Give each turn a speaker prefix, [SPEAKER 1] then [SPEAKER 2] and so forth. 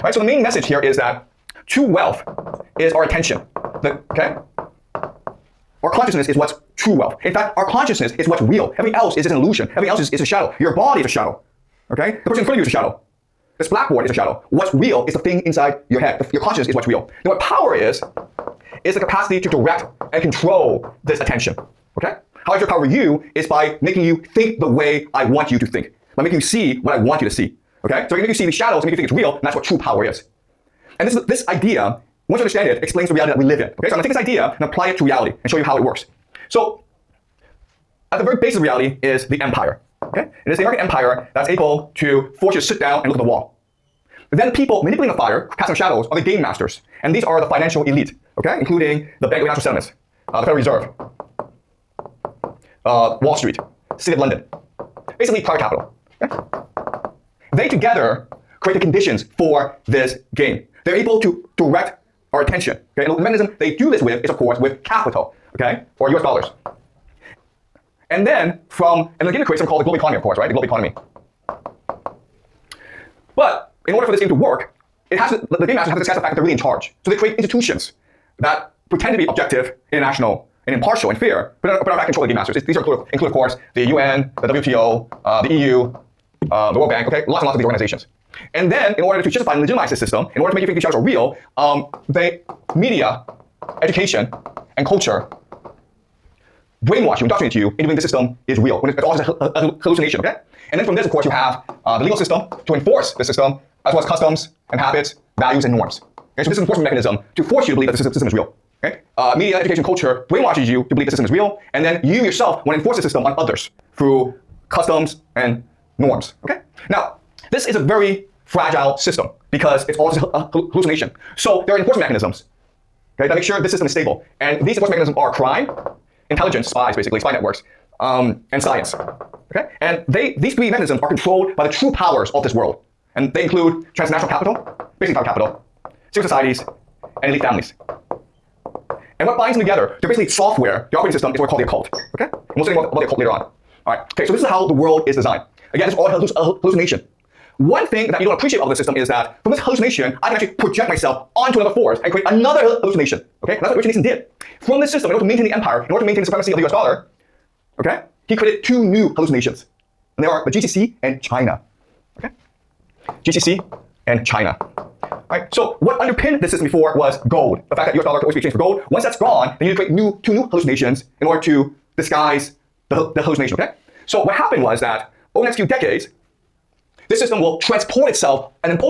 [SPEAKER 1] Right? So the main message here is that true wealth is our attention. Okay? Our consciousness is what's true wealth. In fact, our consciousness is what's real. Everything else is an illusion. Everything else is a shadow. Your body is a shadow. Okay? The person in front of you is a shadow. This blackboard is a shadow. What's real is the thing inside your head. Your consciousness is what's real. Now what power is the capacity to direct and control this attention. Okay? How I power you is by making you think the way I want you to think. By making you see what I want you to see. Okay? So I can make you see the shadows and make you think it's real, and that's what true power is. And this idea, once you understand it, explains the reality that we live in. Okay? So I'm gonna take this idea and apply it to reality and show you how it works. So at the very base of reality is the empire. Okay? It is the American empire that's able to force you to sit down and look at the wall. Then people manipulating the fire, casting shadows, are the game masters. And these are the financial elite, okay? Including the Bank of International Settlements, the Federal Reserve, Wall Street, City of London. Basically, private capital. Okay? They together create the conditions for this game. They're able to direct our attention. Okay? And the mechanism they do this with is, of course, with capital, okay? Or US dollars. And then they're going to create something called the global economy, of course, right? The global economy. But in order for this game to work, the game masters have to discuss the fact that they're really in charge. So they create institutions that pretend to be objective, international, and impartial and fair, but are in fact control the game masters. These include, of course, the UN, the WTO, the EU, the World Bank, okay? Lots and lots of these organizations. And then, in order to justify and legitimize this system, in order to make you think these shadows are real, media, education, and culture brainwash you, indoctrinate you into believing the system is real, when it's all just a hallucination, okay? And then from this, of course, you have the legal system to enforce the system, as well as customs and habits, values, and norms. Okay, so this is an enforcement mechanism to force you to believe that the system is real. Okay? Media, education, culture brainwashes you to believe the system is real, and then you yourself want to enforce the system on others through customs and norms. Okay? Now, this is a very fragile system because it's all just a hallucination. So there are enforcement mechanisms, okay, that make sure this system is stable. And these enforcement mechanisms are crime, intelligence, spies, basically, spy networks, and science. Okay? And these three mechanisms are controlled by the true powers of this world. And they include transnational capital, basic private capital, secret societies, and elite families. And what binds them together, they're basically software. The operating system is what we call the occult. Okay? And we'll study about the occult later on. All right. Okay, so this is how the world is designed. Again, it's all a hallucination. One thing that you don't appreciate about the system is that from this hallucination, I can actually project myself onto another force and create another hallucination. Okay? And that's what Richard Nixon did. From this system, in order to maintain the empire, in order to maintain the supremacy of the US dollar, okay, he created two new hallucinations. And they are the GCC and China. Okay? GCC and China. All right? So what underpinned this system before was gold. The fact that US dollar could always be exchanged for gold. Once that's gone, then you need to create two new hallucinations in order to disguise the hallucination. Okay? So what happened was that over the next few decades, this system will transport itself and impose